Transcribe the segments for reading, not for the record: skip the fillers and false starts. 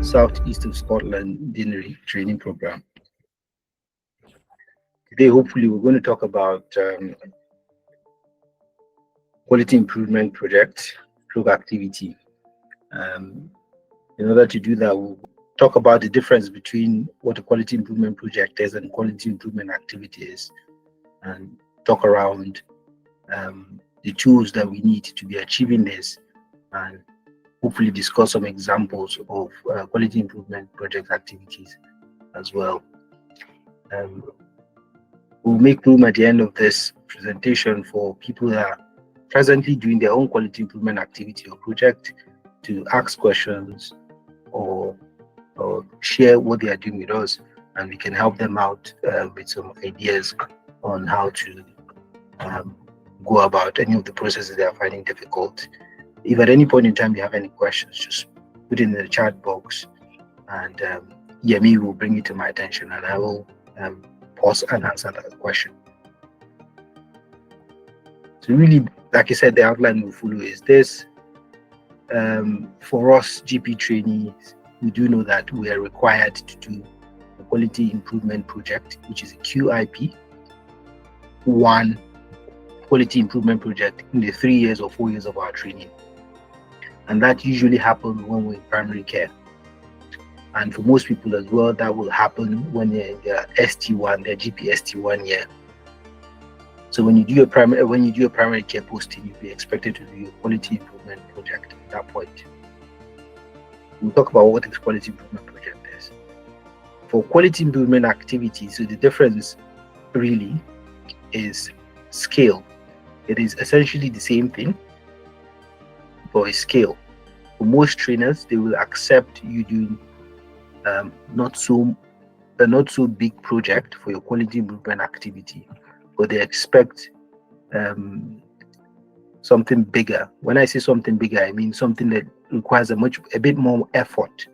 Southeast of Scotland Deanery Training Program. Today, hopefully, we're going to talk about quality improvement project through activity. In order to do that, we'll talk about the difference between what a quality improvement project is and quality improvement activity is, and talk around the tools that we need to be achieving this, and hopefully discuss some examples of quality improvement project activities as well. We'll make room at the end of this presentation for people that are presently doing their own quality improvement activity or project to ask questions or share what they are doing with us, and we can help them out with some ideas on how to go about any of the processes they are finding difficult. If at any point in time you have any questions, just put it in the chat box, and Yemi will bring it to my attention, and I will pause and answer that question. So really, like I said, the outline we'll follow is this. For us GP trainees, we do know that we are required to do a quality improvement project, which is a QIP, one quality improvement project in the 3 years or 4 years of our training. And that usually happens when we're in primary care. And for most people as well, that will happen when they're in their ST1, their GP ST1 year. So when you do a primary care posting, you'll be expected to do a quality improvement project at that point. We'll talk about what this quality improvement project is. For quality improvement activities, so the difference really is scale. It is essentially the same thing, but a scale. For most trainers, they will accept you doing not so big project for your quality improvement activity, but they expect something bigger. When I say something bigger, I mean something that requires a bit more effort.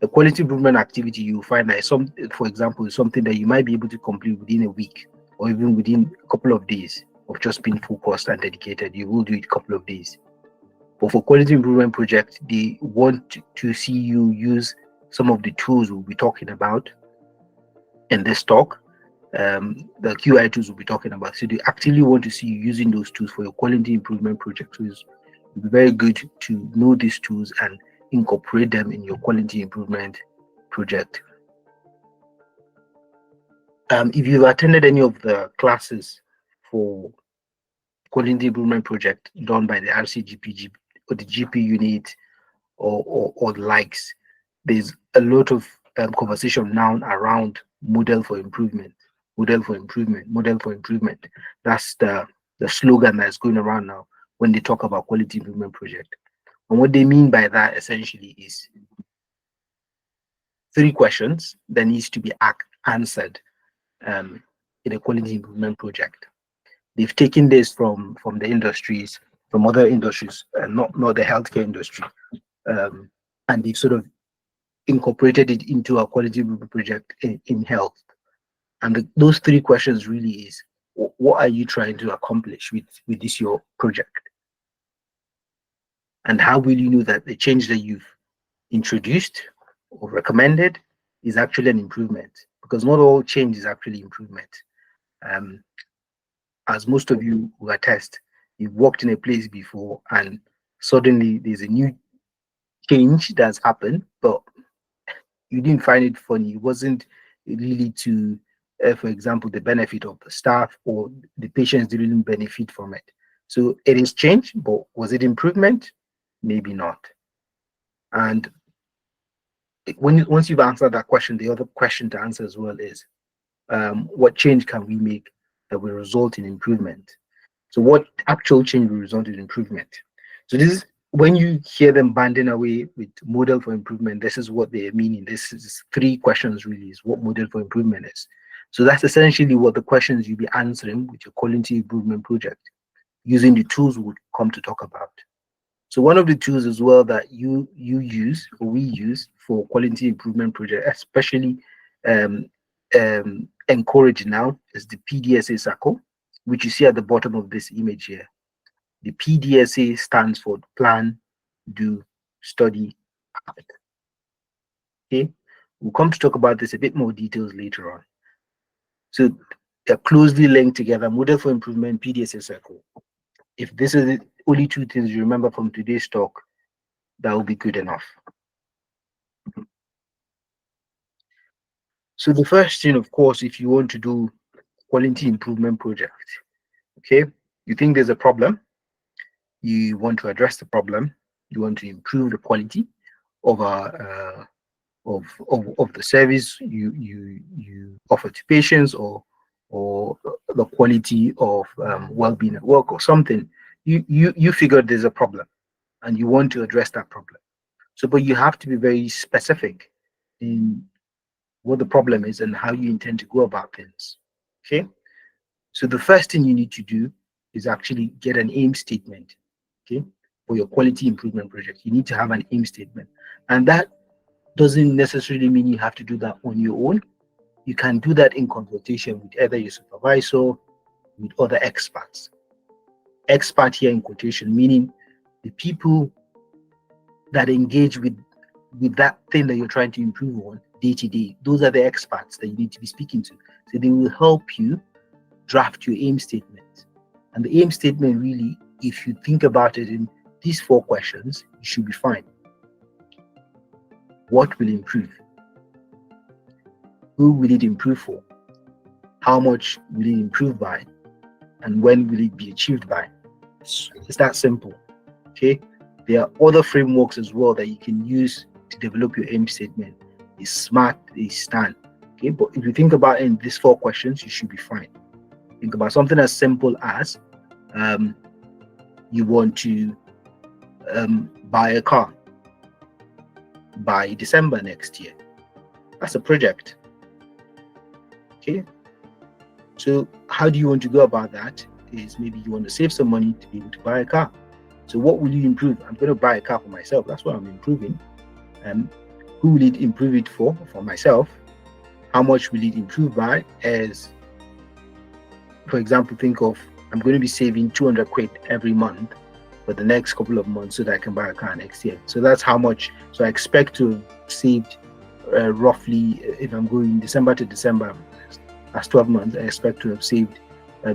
The quality improvement activity, you find that for example, is something that you might be able to complete within a week or even within a couple of days of just being focused and dedicated. You will do it a couple of days. But for quality improvement project, they want to see you use some of the tools we'll be talking about in this talk. The QI tools we'll be talking about. So they actively want to see you using those tools for your quality improvement project. So it's very good to know these tools and incorporate them in your quality improvement project. If you've attended any of the classes for quality improvement project done by the RCGP or the GP unit or the likes, there's a lot of conversation now around model for improvement. Model for improvement, model for improvement. That's the slogan that's going around now when they talk about quality improvement project. And what they mean by that essentially is 3 questions that needs to be answered in a quality improvement project. They've taken this from the industries, from other industries, not the healthcare industry, and they've sort of incorporated it into a quality improvement project in health. And those 3 questions really is, what are you trying to accomplish with this your project? And how will you know that the change that you've introduced or recommended is actually an improvement? Because not all change is actually improvement. As most of you will attest, you've worked in a place before and suddenly there's a new change that's happened, but you didn't find it funny. It wasn't really to, for example, the benefit of the staff, or the patients didn't benefit from it. So it is change, but was it improvement? Maybe not. And once you've answered that question, the other question to answer as well is, what change can we make that will result in improvement? So what actual change will result in improvement? So this is, when you hear them banding away with model for improvement, this is what they're meaning. This is 3 questions really, is what model for improvement is. So that's essentially what the questions you'll be answering with your quality improvement project, using the tools we'll come to talk about. So one of the tools as well that you use, or we use for quality improvement project, especially encouraged now, is the PDSA circle, which you see at the bottom of this image here. The PDSA stands for plan, do, study, act. Okay, we'll come to talk about this a bit more details later on. So they're closely linked together. Model for improvement, PDSA circle. If this is the only two things you remember from today's talk, that will be good enough. So the first thing, of course, if you want to do quality improvement project, okay, you think there's a problem, you want to address the problem, you want to improve the quality of of the service you offer to patients, or the quality of well-being at work or something. You figured there's a problem and you want to address that problem. So, but you have to be very specific in what the problem is and how you intend to go about things. Okay. So the first thing you need to do is actually get an aim statement. Okay. For your quality improvement project, you need to have an aim statement. And that doesn't necessarily mean you have to do that on your own. You can do that in consultation with either your supervisor, with other experts. Expert here in quotation, meaning the people that engage with that thing that you're trying to improve on day to day. Those are the experts that you need to be speaking to. So they will help you draft your aim statement. And the aim statement, really, if you think about it in these 4 questions, you should be fine. What will improve? Who will it improve for? How much will it improve by? And when will it be achieved by? It's that simple. Okay. There are other frameworks as well that you can use to develop your aim statement. It's SMART, it's STAN. Okay, but if you think about it in these 4 questions, you should be fine. Think about something as simple as you want to buy a car by December next year. That's a project. Okay. So how do you want to go about that? Is maybe you want to save some money to be able to buy a car. So what will you improve? I'm going to buy a car for myself. That's what I'm improving. Who will it improve it for? For myself. How much will it improve by? As, for example, think of, I'm going to be saving 200 quid every month for the next couple of months so that I can buy a car next year. So that's how much. So I expect to have saved roughly, if I'm going December to December, that's 12 months, I expect to have saved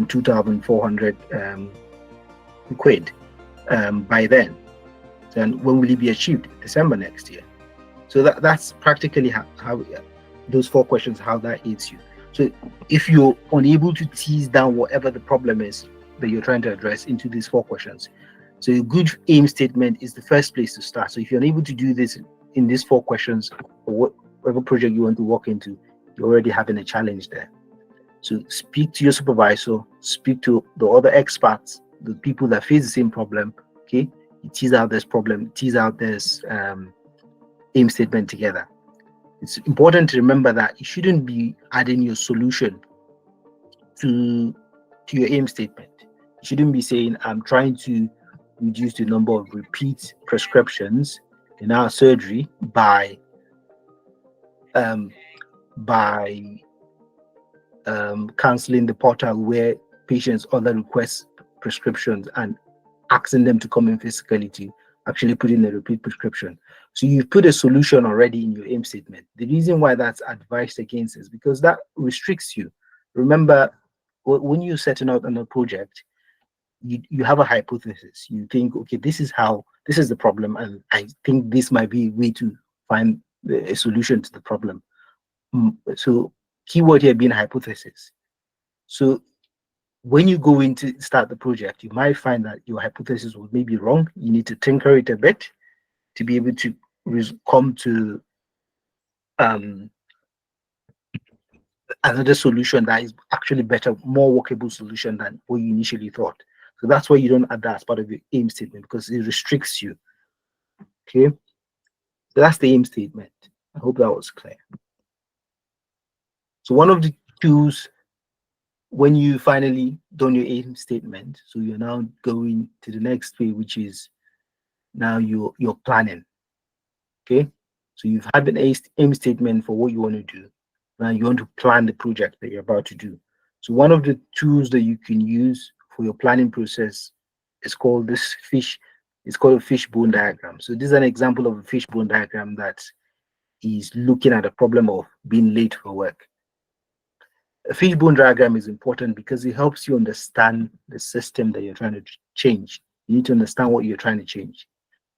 2,400 quid by then. Then when will it be achieved? December next year. So that's practically how those 4 questions, how that aids you. So if you're unable to tease down whatever the problem is that you're trying to address into these 4 questions, so a good aim statement is the first place to start. So if you're unable to do this in these 4 questions, or whatever project you want to walk into, you're already having a challenge there. So speak to your supervisor, speak to the other experts, the people that face the same problem. Okay, you tease out this problem, tease out this aim statement together. It's important to remember that you shouldn't be adding your solution to your aim statement. You shouldn't be saying, I'm trying to reduce the number of repeat prescriptions in our surgery by canceling the portal where patients other request prescriptions and asking them to come in physically to actually put in a repeat prescription. So you've put a solution already in your aim statement. The reason why that's advised against is because that restricts you. Remember, when you're setting out on a project, you have a hypothesis. You think, okay, this is the problem, and I think this might be a way to find a solution to the problem. So keyword here being hypothesis. So when you go in to start the project, you might find that your hypothesis was maybe wrong. You need to tinker it a bit to be able to come to another solution that is actually better, more workable solution than what you initially thought. So that's why you don't add that as part of your aim statement, because it restricts you. Okay, so that's the aim statement. I hope that was clear. So one of the tools when you finally done your aim statement, so you're now going to the next phase, which is now you're planning. Okay, so you've had an aim statement for what you want to do. Now you want to plan the project that you're about to do. So one of the tools that you can use for your planning process It's called this fish. It's called a fishbone diagram. So this is an example of a fishbone diagram that is looking at the problem of being late for work. A fishbone diagram is important because it helps you understand the system that you're trying to change. You need to understand what you're trying to change.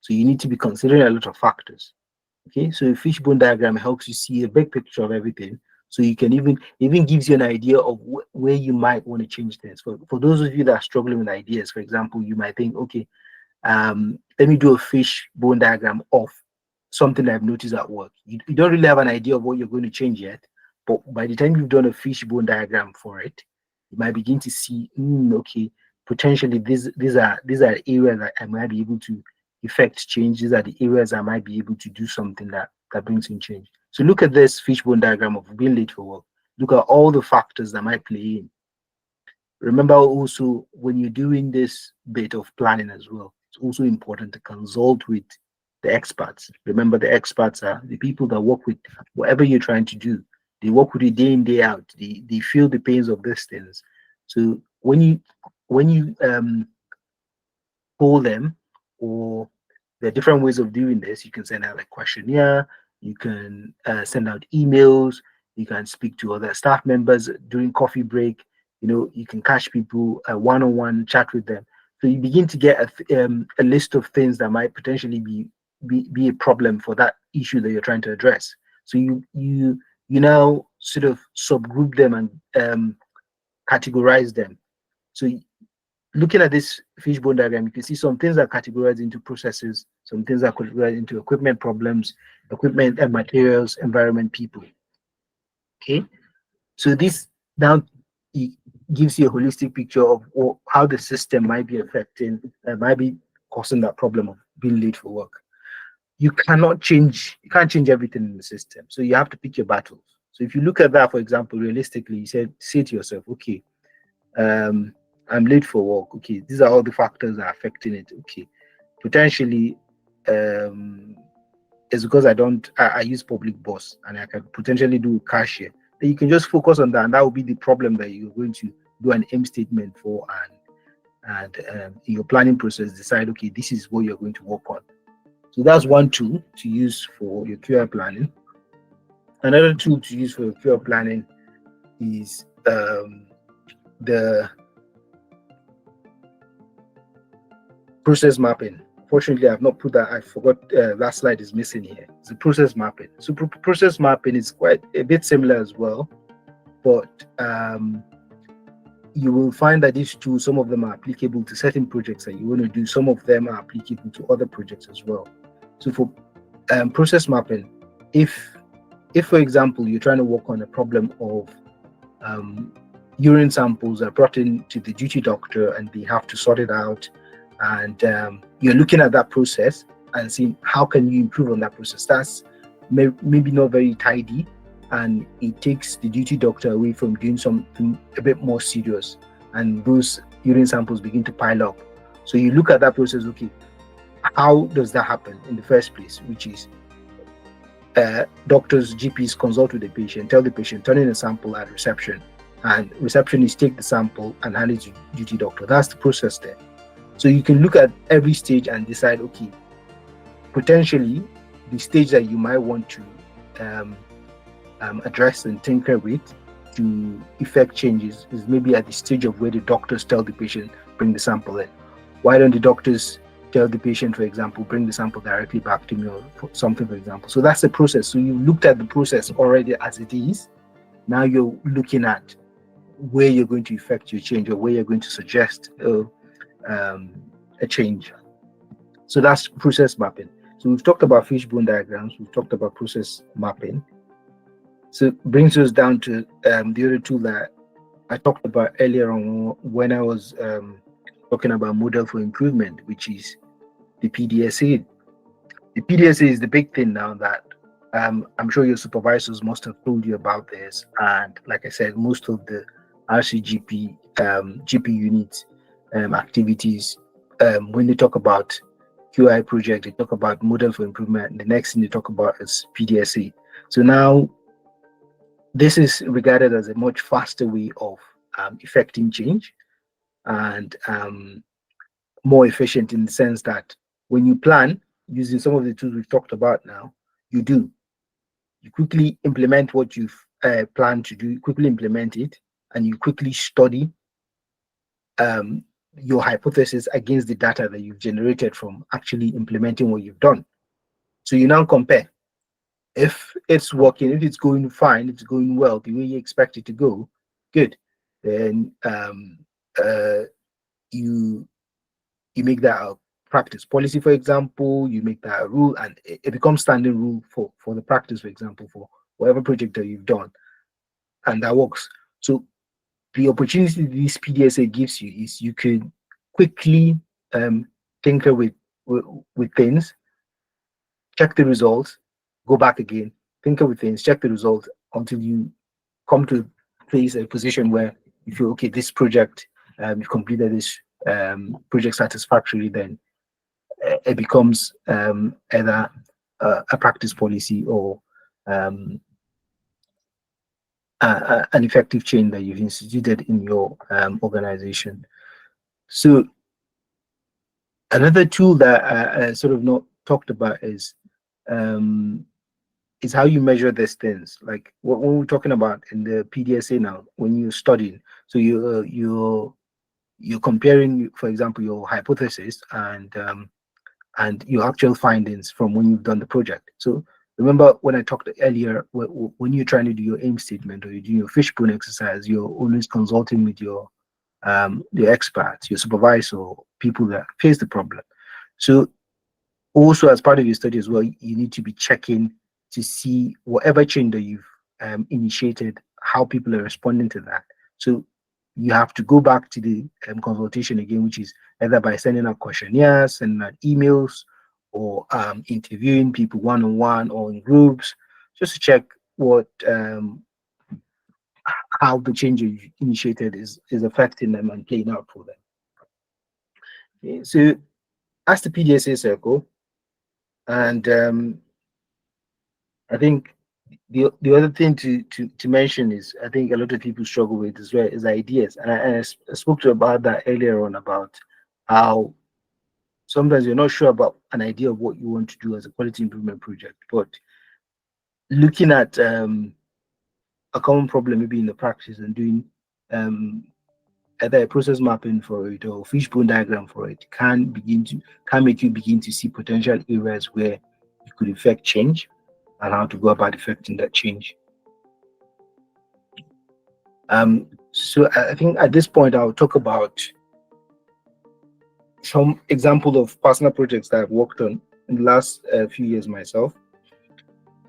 So you need to be considering a lot of factors. Okay, so a fishbone diagram helps you see a big picture of everything. So you can even gives you an idea of where you might want to change things. For those of you that are struggling with ideas, for example, you might think, okay, let me do a fishbone diagram of something I've noticed at work. You don't really have an idea of what you're going to change yet, but by the time you've done a fishbone diagram for it, you might begin to see, okay, potentially these are areas that I might be able to effect change. These are the areas I might be able to do something that brings in change. So look at this fishbone diagram of being late for work. Look at all the factors that might play in. Remember also when you're doing this bit of planning as well, it's also important to consult with the experts. Remember, the experts are the people that work with whatever you're trying to do. They work with it day in, day out. They feel the pains of these things. So when you poll them, or there are different ways of doing this. You can send out a questionnaire, you can send out emails, you can speak to other staff members during coffee break. You can catch people one-on-one, chat with them. So you begin to get a list of things that might potentially be a problem for that issue that you're trying to address. So you now sort of subgroup them and categorize them. So looking at this fishbone diagram, you can see some things are categorized into processes, some things are categorized into equipment problems, equipment and materials, environment, people. Okay, so this now gives you a holistic picture of how the system might be affecting, might be causing that problem of being late for work. You can't change everything in the system, so you have to pick your battles. So if you look at that, for example, realistically, say to yourself, okay, um, I'm late for work. Okay, these are all the factors that are affecting it. Okay, potentially, it's because I use public bus and I can potentially do cashier. Then you can just focus on that, and that will be the problem that you're going to do an aim statement for, and in your planning process, decide, okay, this is what you're going to work on. So that's one tool to use for your QI planning. Another tool to use for your QI planning is the process mapping. Fortunately, I've not put that. I forgot that slide is missing here. It's the process mapping. So process mapping is quite a bit similar as well, but you will find that these tools, some of them are applicable to certain projects that you want to do. Some of them are applicable to other projects as well. So for process mapping, if for example you're trying to work on a problem of urine samples are brought in to the duty doctor and they have to sort it out, and you're looking at that process and seeing how can you improve on that process. That's maybe not very tidy, and it takes the duty doctor away from doing something a bit more serious, and those urine samples begin to pile up. So you look at that process, okay, how does that happen in the first place, which is doctors, GPs consult with the patient, tell the patient, turn in a sample at reception, and receptionists take the sample and hand it to duty doctor. That's the process there. So you can look at every stage and decide, okay, potentially the stage that you might want to address and tinker with to effect changes is maybe at the stage of where the doctors tell the patient, bring the sample in. Why don't the doctors tell the patient, for example, bring the sample directly back to me, or something, for example? So that's the process. So you looked at the process already as it is. Now you're looking at where you're going to effect your change, or where you're going to suggest a change. So that's process mapping. So we've talked about fishbone diagrams, we've talked about process mapping. So it brings us down to the other tool that I talked about earlier on when I was talking about model for improvement, which is the PDSA. The PDSA is the big thing now that I'm sure your supervisors must have told you about this. And like I said, most of the RCGP GP units activities, when they talk about QI project, they talk about model for improvement. The next thing they talk about is PDSA. So now this is regarded as a much faster way of effecting change. And more efficient in the sense that when you plan using some of the tools we've talked about now, you quickly implement what you've planned to do, quickly implement it, and you quickly study your hypothesis against the data that you've generated from actually implementing what you've done. So you now compare. If it's working, if it's going fine, if it's going well, the way you expect it to go, good. Then you make that a practice policy, for example. You make that a rule, and it becomes standing rule for the practice, for example, for whatever project that you've done, and that works. So the opportunity this PDSA gives you is you could quickly tinker with things, check the results, go back again, tinker with things, check the results until you come to a position where you feel, okay, this project, you've completed this project satisfactorily. Then it becomes either a practice policy or an effective change that you've instituted in your organization. So another tool that I sort of not talked about is how you measure these things. Like what we're talking about in the PDSA now, when you're studying, so you're comparing, for example, your hypothesis and your actual findings from when you've done the project. So remember when I talked earlier, when you're trying to do your aim statement or you do your fishbone exercise, you're always consulting with your experts, your supervisor, people that face the problem. So also as part of your study as well, you need to be checking to see whatever change that you've initiated, how people are responding to that. So you have to go back to the consultation again, which is either by sending out questionnaires, sending out emails, or interviewing people one-on-one or in groups, just to check what how the change you initiated is affecting them and playing out for them. Okay, so that's the PDSA circle. And I think the other thing to mention is, I think a lot of people struggle with as well, is ideas. And I spoke to about that earlier on, about how sometimes you're not sure about an idea of what you want to do as a quality improvement project, but looking at a common problem maybe in the practice and doing either a process mapping for it or fishbone diagram for it can make you begin to see potential areas where you could effect change and how to go about effecting that change. So I think at this point I'll talk about some example of personal projects that I've worked on in the last few years myself.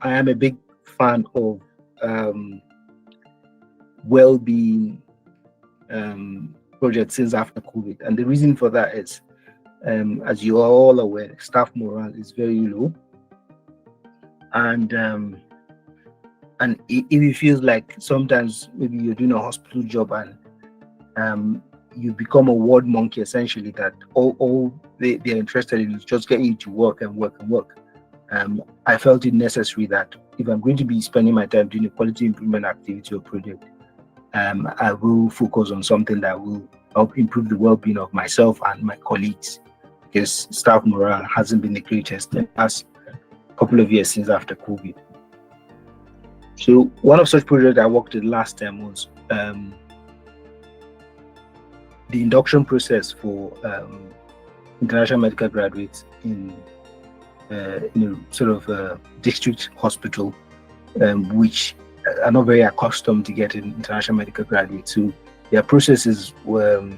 I am a big fan of well-being projects since after COVID, and the reason for that is, as you are all aware, staff morale is very low, and it feels like sometimes maybe you're doing a hospital job and you become a ward monkey, essentially, that all they're interested in is just getting you to work and work and work. I felt it necessary that if I'm going to be spending my time doing a quality improvement activity or project, I will focus on something that will help improve the well-being of myself and my colleagues, because staff morale hasn't been the greatest in the past couple of years since after COVID. So one of such projects I worked in last time was the induction process for international medical graduates in a sort of district hospital, which are not very accustomed to getting international medical graduates. So their processes were,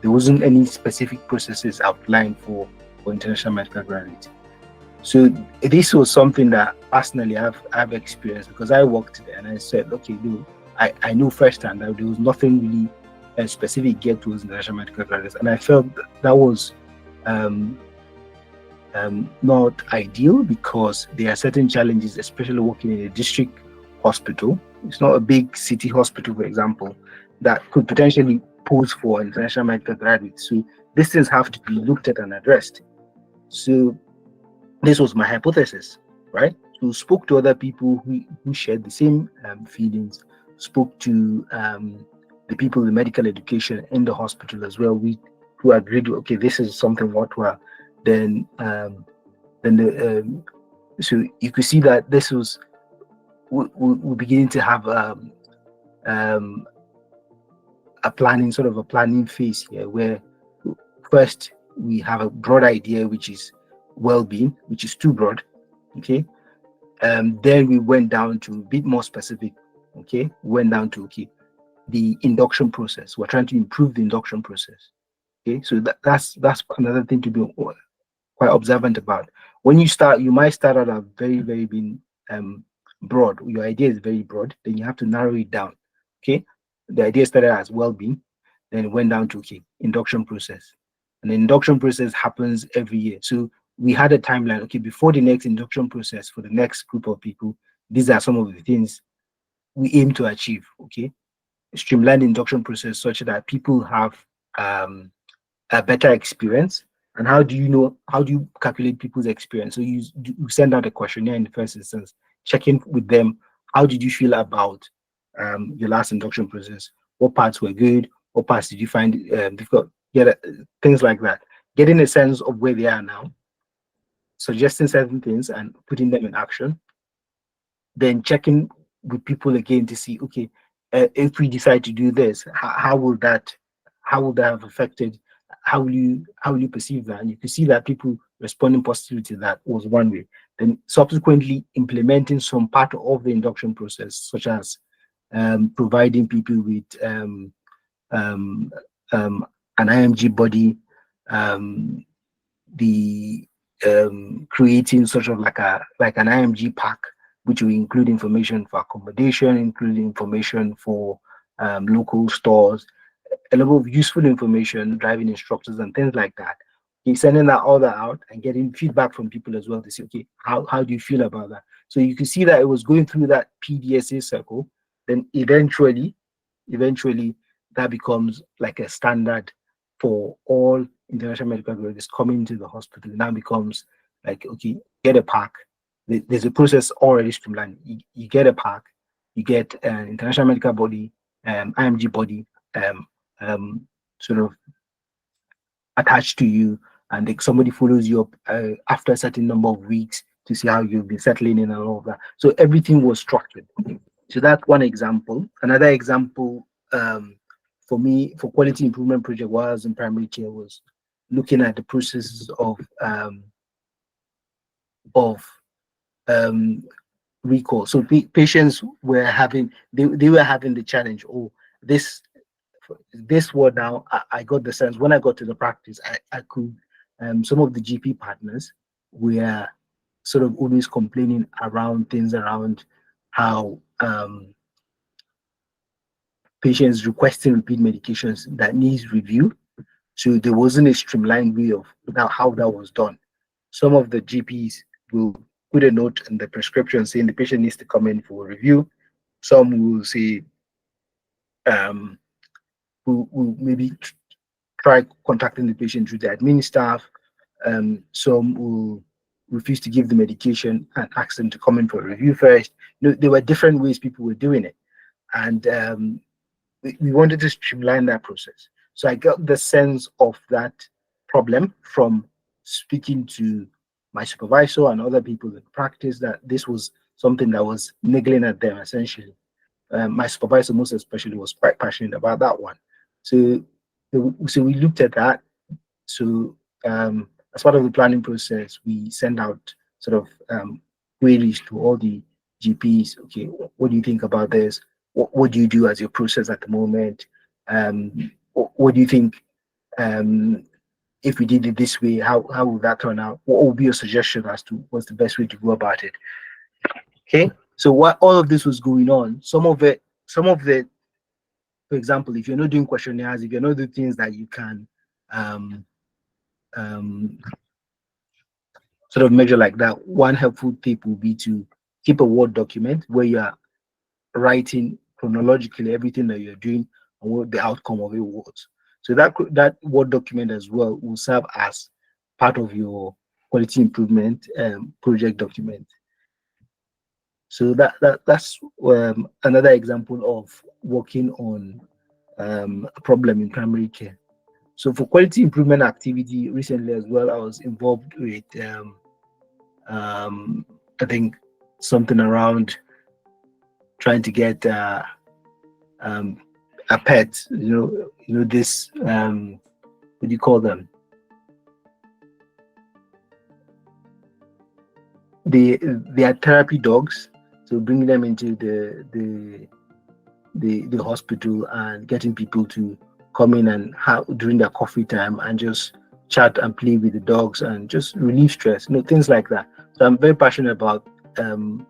there wasn't any specific processes outlined for international medical graduates. So this was something that personally I've experienced, because I worked there and I said, okay, no, I know firsthand that there was nothing really specific geared towards international medical graduates, and I felt that was not ideal, because there are certain challenges, especially working in a district hospital. It's not a big city hospital, for example, that could potentially pose for international medical graduates. So these things have to be looked at and addressed. So this was my hypothesis, right? So spoke to other people who shared the same feelings, spoke to the people in medical education in the hospital as well, who agreed, okay, this is something worthwhile. Then then the so you could see that this was we're beginning to have um, a planning, sort of a planning phase here, where first we have a broad idea, which is well-being, which is too broad. Okay. Then we went down to a bit more specific. Okay. Went down to, okay, the induction process. We're trying to improve the induction process. Okay. So that's another thing to be quite observant about. When you start, you might start out a very being broad. Your idea is very broad. Then you have to narrow it down. Okay. The idea started as well-being, then it went down to, okay, induction process. And the induction process happens every year. So we had a timeline. Okay, before the next induction process for the next group of people, these are some of the things we aim to achieve. Okay, streamline the induction process such that people have um, a better experience. And how do you know? How do you calculate people's experience? So you send out a questionnaire in the first instance, check in with them. How did you feel about your last induction process? What parts were good? What parts did you find difficult? Things like that. Getting a sense of where they are now, suggesting certain things and putting them in action, then checking with people again to see, okay, if we decide to do this, how will that have affected, how will you perceive that? And you can see that people responding positively to that was one way. Then subsequently implementing some part of the induction process, such as providing people with um, an IMG body, um, the creating sort of like an IMG pack, which will include information for accommodation, include information for local stores, a level of useful information, driving instructors and things like that. He's sending that all that out and getting feedback from people as well to say, okay, how do you feel about that? So you can see that it was going through that PDSA circle. Then eventually that becomes like a standard for all international medical graduates coming to the hospital. It now becomes like, okay, get a pack. There's a process already streamlined. You get a pack, you get an international medical body, IMG body, um, sort of attached to you, and like somebody follows you up after a certain number of weeks to see how you've been settling in and all of that. So everything was structured. So that's one example. Another example for me, for quality improvement project while I was in primary care, was looking at the processes of um, recall. So patients were having they were having the challenge. Oh, this this word now. I got the sense when I got to the practice. I could some of the GP partners were sort of always complaining around things around how patients requesting repeat medications that needs review. So there wasn't a streamlined way of how that was done. Some of the GPs will put a note in the prescription saying the patient needs to come in for review. Some will say, um, will maybe try contacting the patient through the admin staff. Some will refuse to give the medication and ask them to come in for a review first. There were different ways people were doing it. And we wanted to streamline that process. So I got the sense of that problem from speaking to my supervisor and other people in practice, that this was something that was niggling at them essentially. My supervisor, most especially, was quite passionate about that one. So, so we looked at that. So as part of the planning process, we send out sort of queries to all the GPs. Okay, what do you think about this? What do you do as your process at the moment? What do you think if we did it this way? How would that turn out? What would be your suggestion as to what's the best way to go about it? Okay, so what all of this was going on, some of the, for example, if you're not doing questionnaires, if you're not doing things that you can um, um, sort of measure like that, one helpful tip will be to keep a Word document where you are writing chronologically everything that you're doing and what the outcome of it was. So that Word document as well will serve as part of your quality improvement project document. So that's another example of working on a problem in primary care. So for quality improvement activity recently as well, I was involved with um, I think something around trying to get um, a pet. This what do you call them? They are therapy dogs. So bringing them into the hospital and getting people to come in and have during their coffee time and just chat and play with the dogs and just relieve stress, things like that. So I'm very passionate about um,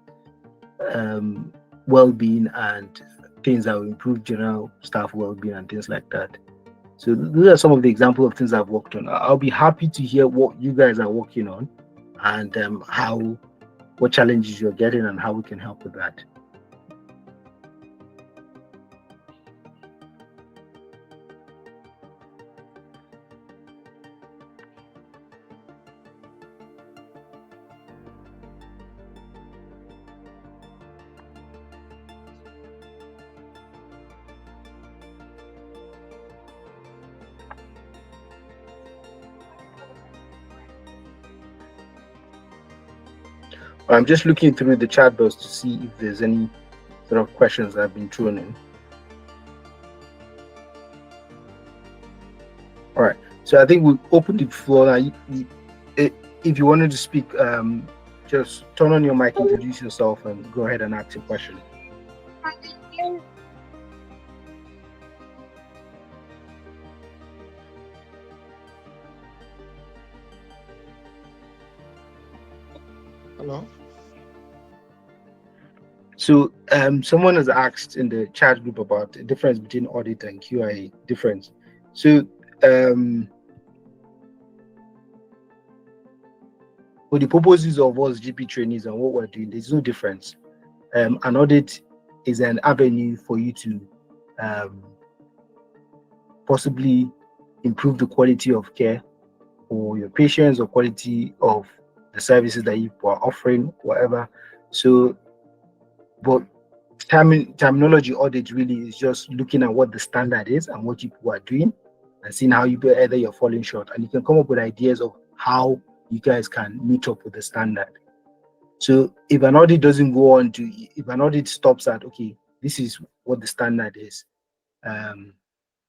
um, well-being and things that will improve general staff well-being and things like that. So those are some of the examples of things I've worked on. I'll be happy to hear what you guys are working on and how what challenges you're getting and how we can help with that. I'm just looking through the chat box to see if there's any sort of questions that have been thrown in. All right. So I think we'll open the floor now. If you wanted to speak, just turn on your mic, introduce yourself, and go ahead and ask your question. Hello. So someone has asked in the chat group about the difference between audit and QIA difference. So for the purposes of us GP trainees and what we're doing, there's no difference. An audit is an avenue for you to possibly improve the quality of care for your patients or quality of the services that you are offering, whatever. So, but terminology audit really is just looking at what the standard is and what people are doing and seeing how you either you're falling short, and you can come up with ideas of how you guys can meet up with the standard. So if an audit doesn't go on to, if an audit stops at, okay, this is what the standard is,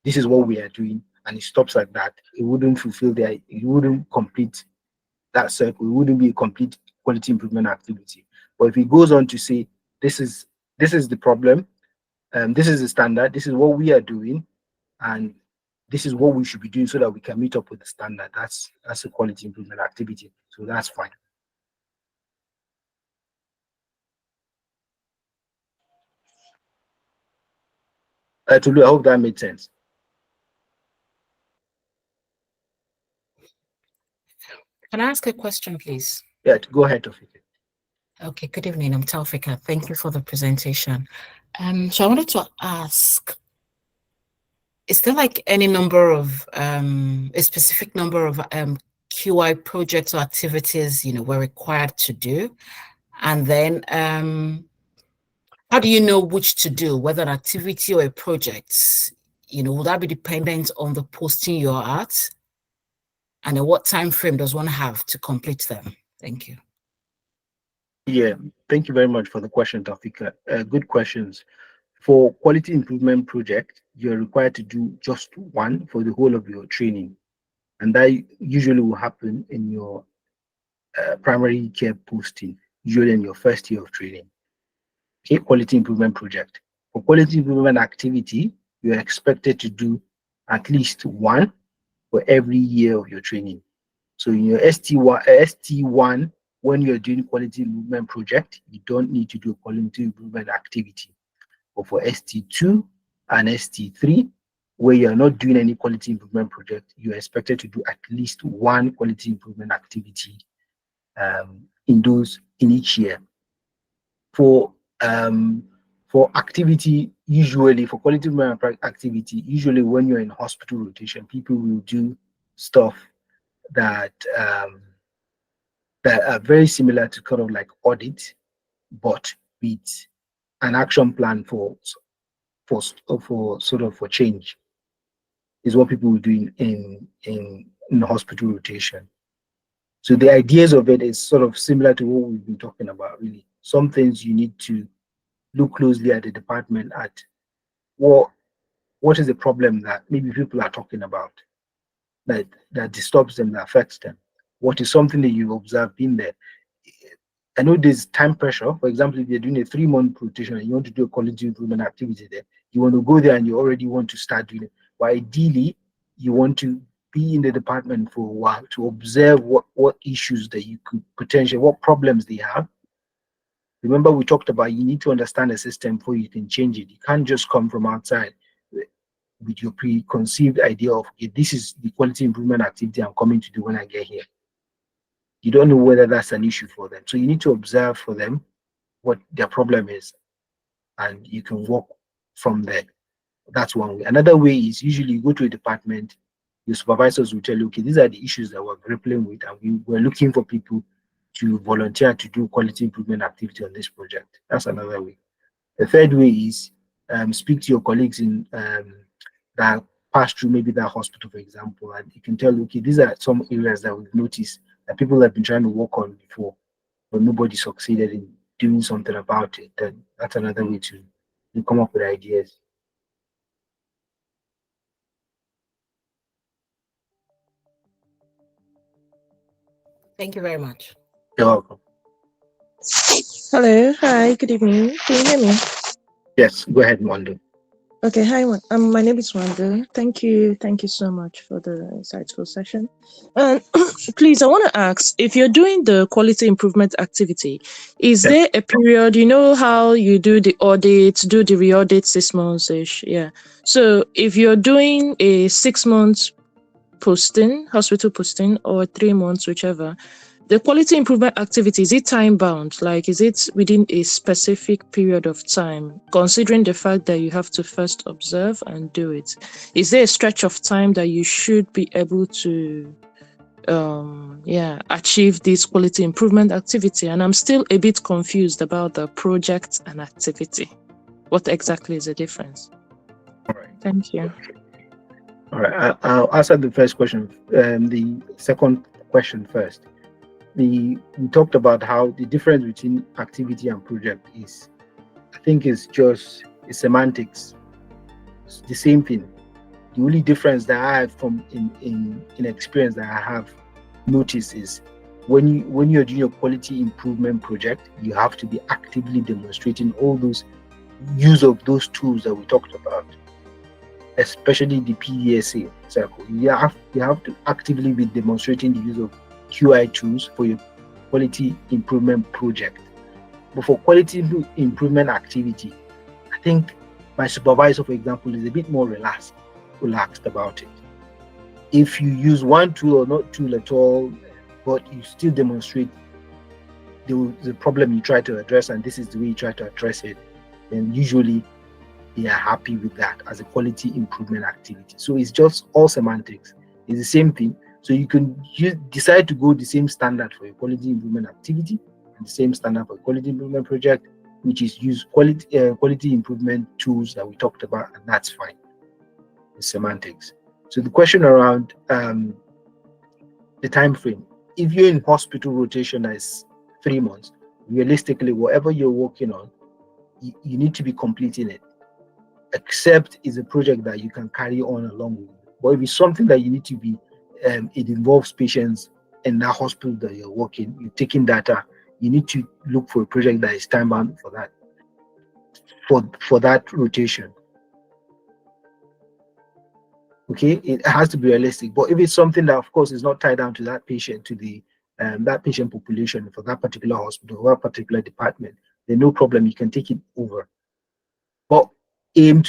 this is what we are doing, and it stops like that, it wouldn't fulfill it wouldn't complete that circle. It wouldn't be a complete quality improvement activity. But if it goes on to say, this is the problem, this is the standard, this is what we are doing, and this is what we should be doing so that we can meet up with the standard, that's a quality improvement activity. So that's fine. Tolu, I hope that made sense. Can I ask a question, please? Yeah, go ahead, Tofik. Okay, good evening. I'm Taufika. Thank you for the presentation. So I wanted to ask, is there like any number of, a specific number of QI projects or activities, we're required to do? And then how do you know which to do, whether an activity or a project? Will that be dependent on the posting you're at? And at what time frame does one have to complete them? Thank you. Yeah, thank you very much for the question, Tafika. Good questions. For quality improvement project, you're required to do just one for the whole of your training, and that usually will happen in your primary care posting, usually in your first year of training. Okay, quality improvement project. For quality improvement activity, you're expected to do at least one for every year of your training. So in your ST1, when you're doing quality improvement project, you don't need to do a quality improvement activity. But for ST2 and ST3, where you're not doing any quality improvement project, you're expected to do at least one quality improvement activity in each year. For activity, usually for quality improvement activity, usually when you're in hospital rotation, people will do stuff that that are very similar to kind of like audit, but with an action plan for sort of for change. is what people will do in hospital rotation. So the ideas of it is sort of similar to what we've been talking about, really. Some things you need to look closely at the department at what what is the problem that maybe people are talking about that disturbs them, that affects them. What is something that you observe in there? I know there's time pressure. For example, if you're doing a 3 month rotation and you want to do a quality improvement activity there, you want to go there and you already want to start doing it. But ideally, you want to be in the department for a while to observe what issues that you could potentially, what problems they have. Remember, we talked about you need to understand the system before you can change it. You can't just come from outside with your preconceived idea of, okay, this is the quality improvement activity I'm coming to do when I get here. You don't know whether that's an issue for them. So you need to observe for them what their problem is, and you can work from there. That's one way. Another way is usually you go to a department, your supervisors will tell you, okay, these are the issues that we're grappling with, and we're looking for people to volunteer to do quality improvement activity on this project. That's another way. The third way is speak to your colleagues in that pass through maybe that hospital, for example, and you can tell, okay, these are some areas that we've noticed that people have been trying to work on before, but nobody succeeded in doing something about it. Then that's another way to come up with ideas. Thank you very much. You're welcome. Hello, hi, good evening. Can you hear me? Yes, go ahead, Mondo. Okay, hi, my name is Wanda. Thank you so much for the insightful session. And please, I want to ask, if you're doing the quality improvement activity, is Yes. there a period, you know how you do the audits, do the re-audit 6 months-ish, yeah. So if you're doing a 6 months posting, hospital posting, or 3 months, whichever, the quality improvement activity, is it time bound? Like, is it within a specific period of time, considering the fact that you have to first observe and do it? Is there a stretch of time that you should be able to achieve this quality improvement activity? And I'm still a bit confused about the project and activity. What exactly is the difference? All right. Thank you. All right. I'll answer the first question. The second question first. We talked about how the difference between activity and project is, I think, is just semantics. It's the same thing. The only difference that I have from in experience that I have noticed is when you're doing a quality improvement project, you have to be actively demonstrating all those use of those tools that we talked about, especially the PDSA circle. You have to actively be demonstrating the use of QI tools for your quality improvement project. But for quality improvement activity, I think my supervisor, for example, is a bit more relaxed about it. If you use one tool or not tool at all, but you still demonstrate the problem you try to address, and this is the way you try to address it, then usually they are happy with that as a quality improvement activity. So it's just all semantics. It's the same thing. So you can decide to go the same standard for a quality improvement activity and the same standard for a quality improvement project, which is use quality improvement tools that we talked about, and that's fine. It's semantics. So the question around the time frame, if you're in hospital rotation as 3 months, realistically, whatever you're working on, you need to be completing it, except it's a project that you can carry on along with. But if it's something that you need to be, it involves patients in that hospital that you're working, you're taking data, you need to look for a project that is time bound for that, for that rotation. Okay, it has to be realistic. But if it's something that, of course, is not tied down to that patient, to the that patient population for that particular hospital or that particular department, then no problem, you can take it over. But aim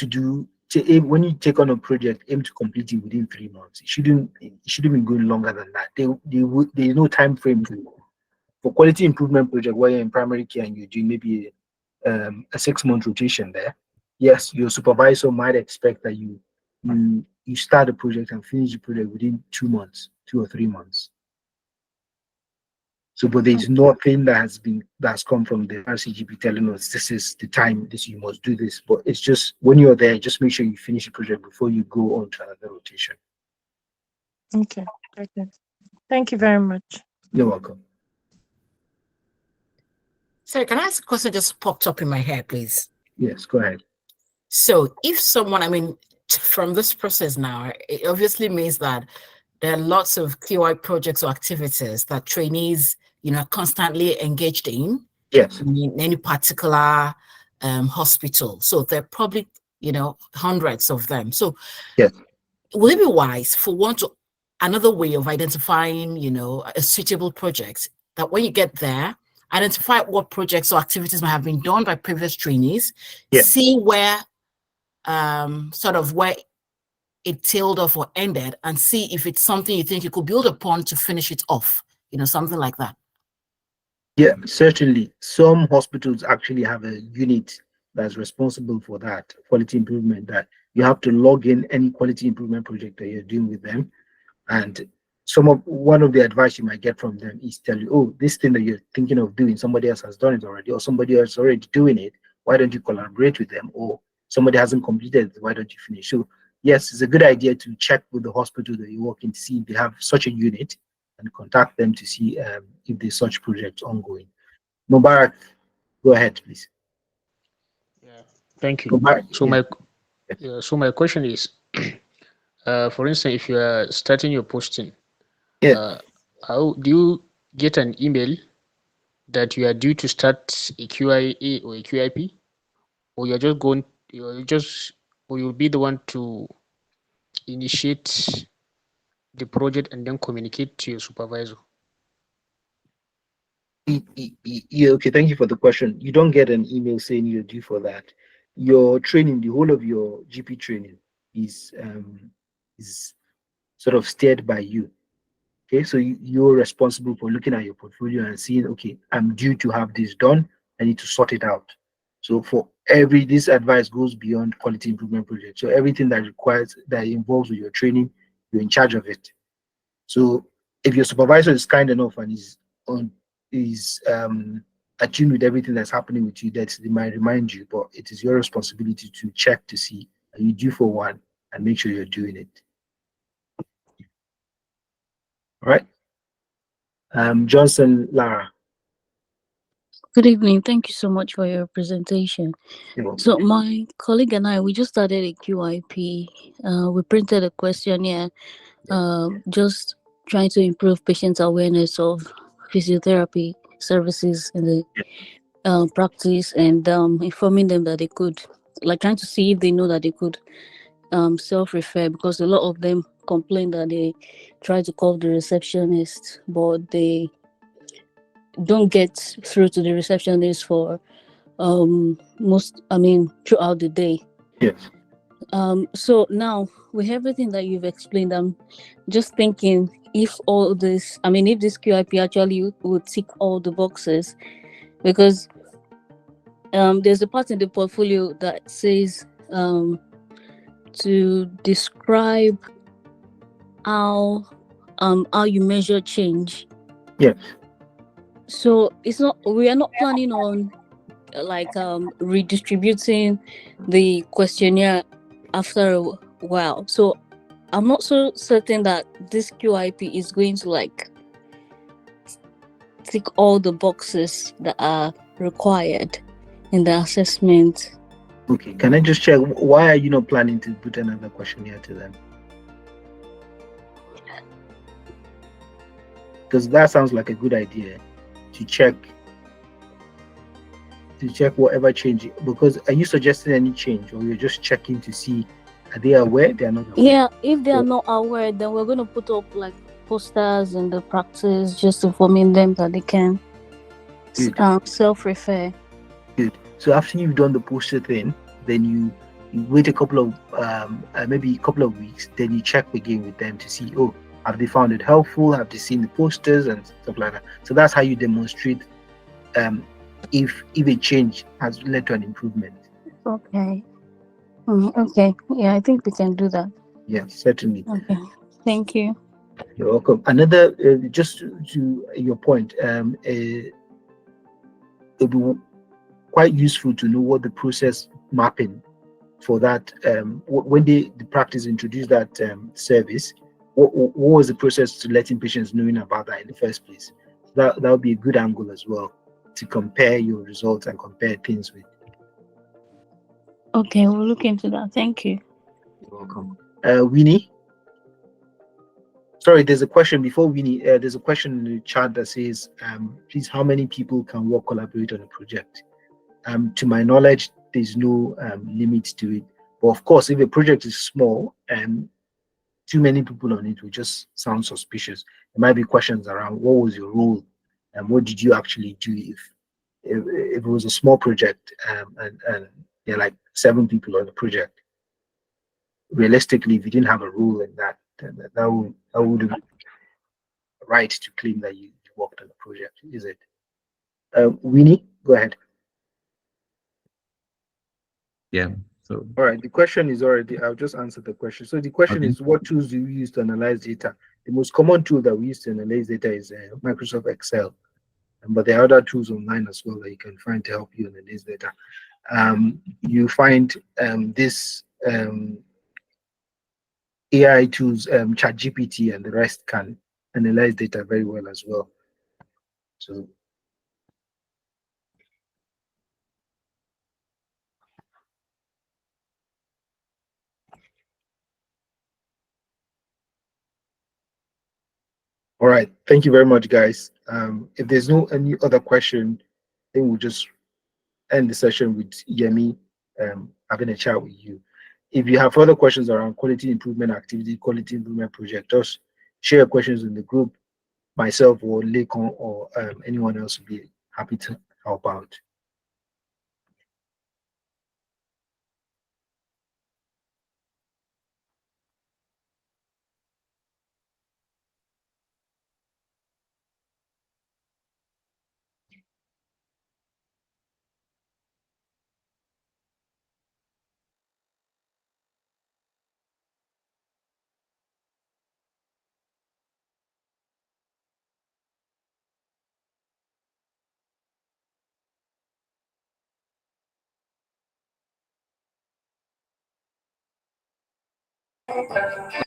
when you take on a project, aim to complete it within 3 months. It shouldn't be going longer than that. There's no time frame for quality improvement project where you're in primary care and you're doing maybe a 6 month rotation there. Yes, your supervisor might expect that you start a project and finish the project within 2 months, 2 or 3 months. So, but there's nothing that's come from the RCGP telling us this is the time, this you must do this. But it's just when you're there, just make sure you finish the project before you go on to another rotation. Okay. Okay. Thank you very much. You're welcome. Sorry, can I ask a question just popped up in my head, please? Yes, go ahead. So if someone, I mean, from this process now, it obviously means that there are lots of QI projects or activities that trainees, are constantly engaged in. Yes. In any particular hospital. So there are probably, hundreds of them. So yes, would it be wise for another way of identifying, a suitable project, that when you get there, identify what projects or activities might have been done by previous trainees, see where where it tailed off or ended, and see if it's something you think you could build upon to finish it off, something like that. Yeah, certainly. Some hospitals actually have a unit that's responsible for that quality improvement, that you have to log in any quality improvement project that you're doing with them. And one of the advice you might get from them is tell you, oh, this thing that you're thinking of doing, somebody else has done it already, or somebody else is already doing it. Why don't you collaborate with them? Or somebody hasn't completed it, why don't you finish? So yes, it's a good idea to check with the hospital that you work in to see if they have such a unit and contact them to see if there's such projects ongoing. Mubarak, go ahead, please. Yeah, thank you. Mubarak, So my question is, for instance, if you are starting your posting, how do you get an email that you are due to start a QIA or a QIP, or you'll be the one to initiate the project and then communicate to your supervisor? Yeah, okay, thank you for the question. You don't get an email saying you're due for that. Your training, the whole of your GP training is sort of steered by you. Okay, so you're responsible for looking at your portfolio and seeing, okay, I'm due to have this done. I need to sort it out. So this advice goes beyond quality improvement project. So everything that involves with your training, you're in charge of it. So if your supervisor is kind enough and is attuned with everything that's happening with you, that they might remind you, but it is your responsibility to check to see, are you due for one, and make sure you're doing it. All right. Johnson Lara. Good evening. Thank you so much for your presentation. So my colleague and I, we just started a QIP. We printed a questionnaire, just trying to improve patients' awareness of physiotherapy services in the practice, and informing them that they could, trying to see if they know that they could self-refer, because a lot of them complain that they try to call the receptionist, but they don't get through to the receptionist for throughout the day. Yes. So now with everything that you've explained, I'm just thinking, if this QIP actually would tick all the boxes, because there's a part in the portfolio that says to describe how you measure change. Yes. So we are not planning on redistributing the questionnaire after a while. So I'm not so certain that this QIP is going to tick all the boxes that are required in the assessment. Okay, can I just check, why are you not planning to put another questionnaire to them? Because that sounds like a good idea, to check whatever change. Because are you suggesting any change, or you're just checking to see, are they aware? They're not aware? Yeah, if they are not aware, then we're going to put up posters in the practice, just informing them that they can self-refer. Good. So after you've done the poster thing, then you wait a couple of maybe a couple of weeks, then you check again with them to see, oh, have they found it helpful? Have they seen the posters and stuff like that? So that's how you demonstrate if a change has led to an improvement. Okay. Okay. Yeah, I think we can do that. Yeah, certainly. Okay. Thank you. You're welcome. Another, just to your point, it'd be quite useful to know what the process mapping for that, when the practice introduced that service, what was the process to letting patients knowing about that in the first place? That would be a good angle as well to compare your results and compare things with. Okay, we'll look into that. Thank you. You're welcome. Winnie? Sorry, there's a question before Winnie. There's a question in the chat that says, please, how many people can work collaborate on a project? To my knowledge, there's no limit to it. But of course, if a project is small and too many people on it will just sound suspicious. There might be questions around what was your role and what did you actually do if it was a small project, and there are like 7 people on the project. Realistically, if you didn't have a role in that, then that would be right to claim that you worked on the project, is it? Winnie, go ahead. Yeah. So all right, the question is already, I'll just answer the question. So the question is, what tools do you use to analyze data? The most common tool that we use to analyze data is Microsoft Excel, but there are other tools online as well that you can find to help you analyze data. You find this AI tools, ChatGPT and the rest can analyze data very well as well. So all right, thank you very much, guys. If there's no any other question, then we'll just end the session with Yemi having a chat with you. If you have further questions around quality improvement activity, quality improvement project, just share your questions in the group. Myself or Lekon or anyone else will be happy to help out.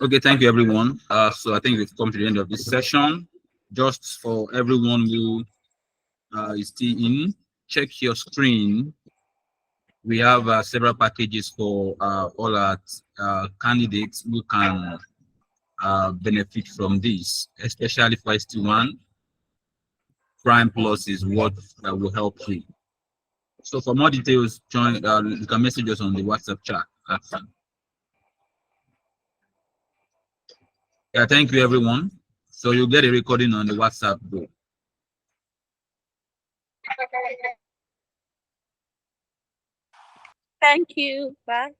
okay, thank you everyone. So I think we've come to the end of this session. Just for everyone who is still in, check your screen. We have several packages for all our candidates who can benefit from this, especially for ST1. Prime Plus is what will help you. So for more details, join. You can message us on the WhatsApp chat. Yeah, thank you everyone. So you'll get a recording on the WhatsApp group. Thank you. Bye.